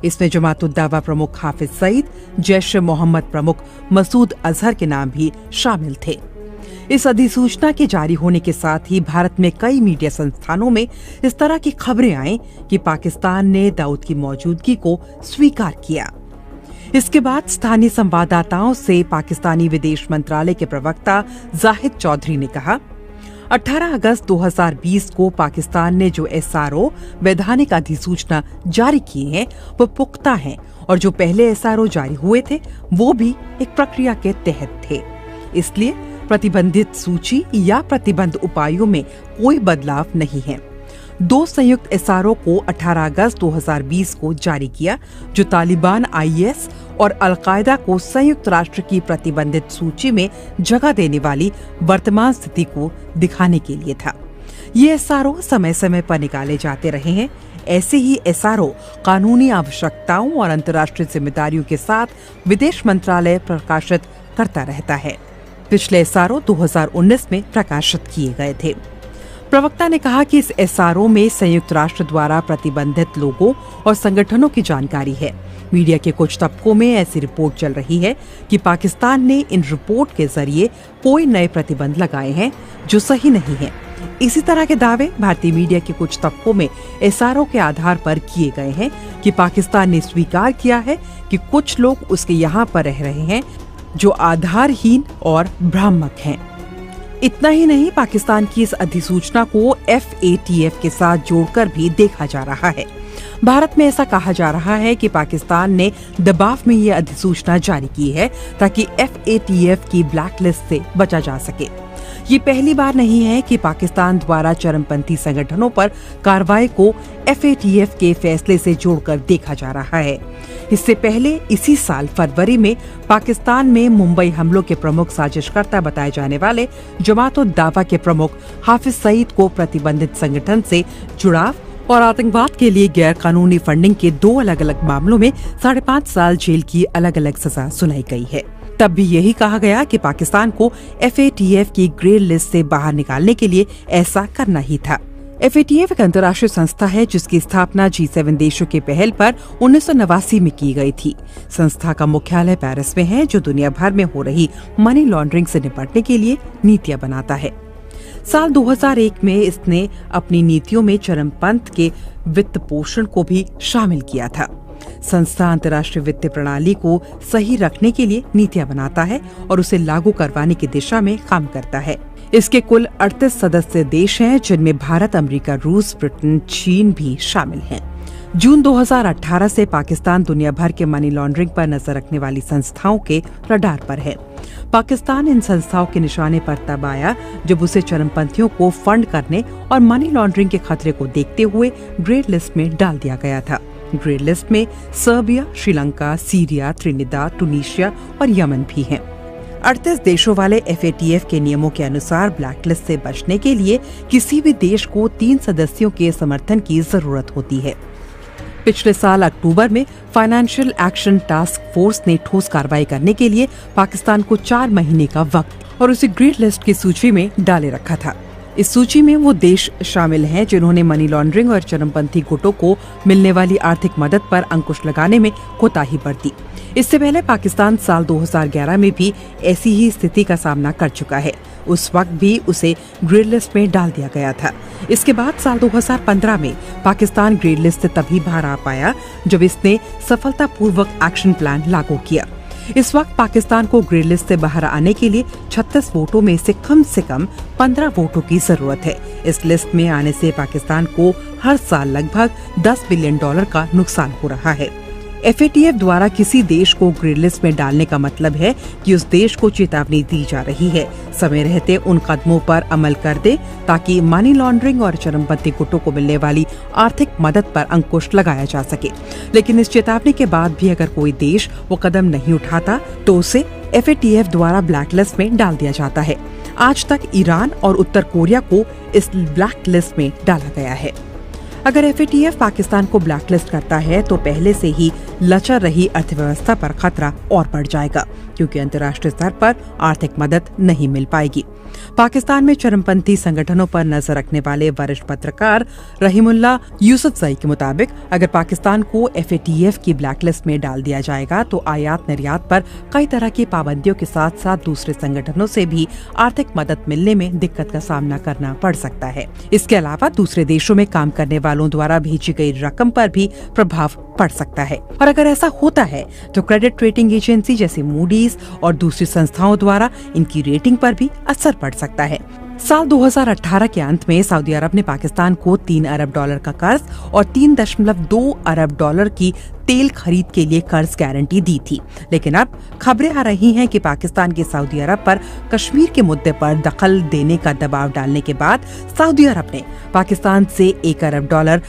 इसमें जमात-उद-दावा प्रमुख हाफिज सईद, जैश-ए-मोहम्मद प्रमुख मसूद अजहर के नाम भी शामिल थे। इस अधिसूचना के जारी होने के साथ ही भारत में कई मीडिया संस्थानों में इस तरह की खबरें आईं कि पाकिस्तान ने दाऊद की मौजूदगी को स्वीकार किया। इसके बाद स्थानीय संवाददाताओं से पाकिस्तानी विदेश मंत्रालय के प्रवक्ता जाहिद चौधरी ने कहा, 18 अगस्त 2020 को पाकिस्तान ने जो SRO वैधानिक अधिसूचना जारी किए हैं वो पुख्ता हैं और जो पहले SRO जारी हुए थे वो भी एक प्रक्रिया के तहत थे। इसलिए प्रतिबंधित सूची या प्रतिबंध उपायों में कोई बदलाव नहीं है। 2 संयुक्त SRO को 18 अगस्त 2020 को जारी किया, जो तालिबान, IS और अल-कायदा को संयुक्त राष्ट्र की प्रतिबंधित सूची में जगह देने वाली वर्तमान स्थिति को दिखाने के लिए था। ये SRO समय समय पर निकाले जाते रहे हैं। ऐसे ही SRO कानूनी आवश्यकताओं और अंतर्राष्ट्रीय जिम्मेदारियों के साथ विदेश मंत्रालय प्रकाशित करता रहता है। पिछले SRO 2019 में प्रकाशित किए गए थे। प्रवक्ता ने कहा कि इस SRO में संयुक्त राष्ट्र द्वारा प्रतिबंधित लोगों और संगठनों की जानकारी है। मीडिया के कुछ तबकों में ऐसी रिपोर्ट चल रही है कि पाकिस्तान ने इन रिपोर्ट के जरिए कोई नए प्रतिबंध लगाए हैं जो सही नहीं है। इसी तरह के दावे भारतीय मीडिया के कुछ तबकों में SRO के आधार पर किए गए हैं कि पाकिस्तान ने स्वीकार किया है कि कुछ लोग उसके यहाँ पर रह रहे हैं जो आधारहीन और भ्रामक हैं। इतना ही नहीं, पाकिस्तान की इस अधिसूचना को FATF के साथ जोड़कर भी देखा जा रहा है। भारत में ऐसा कहा जा रहा है कि पाकिस्तान ने दबाव में ये अधिसूचना जारी की है ताकि FATF की ब्लैकलिस्ट से बचा जा सके। ये पहली बार नहीं है कि पाकिस्तान द्वारा चरमपंथी संगठनों पर कार्रवाई को FATF के फैसले से जोड़कर देखा जा रहा है। इससे पहले इसी साल फरवरी में पाकिस्तान में मुंबई हमलों के प्रमुख साजिशकर्ता बताए जाने वाले जमात-उद-दावा के प्रमुख हाफिज सईद को प्रतिबंधित संगठन से जुड़ाव और आतंकवाद के लिए गैर कानूनी फंडिंग के 2 अलग-अलग मामलों में 5.5 साल जेल की अलग-अलग सजा सुनाई गई है। तब भी यही कहा गया कि पाकिस्तान को FATF की ग्रे लिस्ट से बाहर निकालने के लिए ऐसा करना ही था। FATF एक अंतर्राष्ट्रीय संस्था है जिसकी स्थापना G7 देशों के पहल पर 1989 में की गई थी। संस्था का मुख्यालय पेरिस में है, जो दुनिया भर में हो रही मनी लॉन्ड्रिंग से निपटने के लिए नीतियां बनाता है। साल 2001 में इसने अपनी नीतियों में चरमपंथ के वित्त पोषण को भी शामिल किया था। संस्था अंतर्राष्ट्रीय वित्तीय प्रणाली को सही रखने के लिए नीतियां बनाता है और उसे लागू करवाने की दिशा में काम करता है। इसके कुल 38 सदस्य देश हैं, जिनमें भारत, अमेरिका, रूस, ब्रिटेन, चीन भी शामिल हैं। जून 2018 से पाकिस्तान दुनिया भर के मनी लॉन्ड्रिंग पर नजर रखने वाली संस्थाओं के रडार पर है। पाकिस्तान इन संस्थाओं के निशाने पर तब आया जब उसे चरमपंथियों को फंड करने और मनी लॉन्ड्रिंग के खतरे को देखते हुए ग्रे लिस्ट में डाल दिया गया था। ग्रे लिस्ट में सर्बिया, श्रीलंका, सीरिया, त्रिनिदाद, टूनीशिया और यमन भी हैं। 38 देशों वाले FATF के नियमों के अनुसार ब्लैकलिस्ट से बचने के लिए किसी भी देश को 3 सदस्यों के समर्थन की जरूरत होती है। पिछले साल अक्टूबर में फाइनेंशियल एक्शन टास्क फोर्स ने ठोस कार्रवाई करने के लिए पाकिस्तान को 4 महीने का वक्त और उसे ग्रे लिस्ट की सूची में डाले रखा था। इस सूची में वो देश शामिल हैं जिन्होंने मनी लॉन्ड्रिंग और चरमपंथी गुटों को मिलने वाली आर्थिक मदद पर अंकुश लगाने में कोताही बरती। इससे पहले पाकिस्तान साल 2011 में भी ऐसी ही स्थिति का सामना कर चुका है। उस वक्त भी उसे ग्रे लिस्ट में डाल दिया गया था। इसके बाद साल 2015 में पाकिस्तान ग्रे लिस्ट से तभी बाहर आ पाया जब इसने सफलतापूर्वक एक्शन प्लान लागू किया। इस वक्त पाकिस्तान को ग्रे लिस्ट से बाहर आने के लिए 36 वोटों में से कम 15 वोटों की जरूरत है। इस लिस्ट में आने से पाकिस्तान को हर साल लगभग $10 बिलियन का नुकसान हो रहा है। FATF द्वारा किसी देश को ग्रे लिस्ट में डालने का मतलब है कि उस देश को चेतावनी दी जा रही है, समय रहते उन कदमों पर अमल कर दे ताकि मनी लॉन्ड्रिंग और चरमपंथी गुटों को मिलने वाली आर्थिक मदद पर अंकुश लगाया जा सके। लेकिन इस चेतावनी के बाद भी अगर कोई देश वो कदम नहीं उठाता तो उसे FATF द्वारा ब्लैकलिस्ट में डाल दिया जाता है। आज तक ईरान और उत्तर कोरिया को इस ब्लैक लिस्ट में डाला गया है। अगर FATF पाकिस्तान को ब्लैकलिस्ट करता है तो पहले से ही लचर रही अर्थव्यवस्था पर खतरा और बढ़ जाएगा, क्योंकि अंतर्राष्ट्रीय स्तर पर आर्थिक मदद नहीं मिल पाएगी। पाकिस्तान में चरमपंथी संगठनों पर नजर रखने वाले वरिष्ठ पत्रकार रहीमुल्ला यूसुफजई के मुताबिक अगर पाकिस्तान को FATF की ब्लैकलिस्ट में डाल दिया जाएगा तो आयात निर्यात पर कई तरह की पाबंदियों के साथ साथ दूसरे संगठनों से भी आर्थिक मदद मिलने में दिक्कत का सामना करना पड़ सकता है। इसके अलावा दूसरे देशों में काम करने वालों द्वारा भेजी गई रकम पर भी प्रभाव पड़ सकता है, और अगर ऐसा होता है तो क्रेडिट रेटिंग एजेंसी जैसे मूडीज और दूसरी संस्थाओं द्वारा इनकी रेटिंग पर भी असर पड़ सकता है। साल 2018 के अंत में सऊदी अरब ने पाकिस्तान को $3 अरब का कर्ज और $3.2 अरब की तेल खरीद के लिए कर्ज गारंटी दी थी, लेकिन अब खबरें आ रही हैं कि पाकिस्तान के सऊदी अरब पर कश्मीर के मुद्दे पर दखल देने का दबाव डालने के बाद सऊदी अरब ने पाकिस्तान से $1 अरब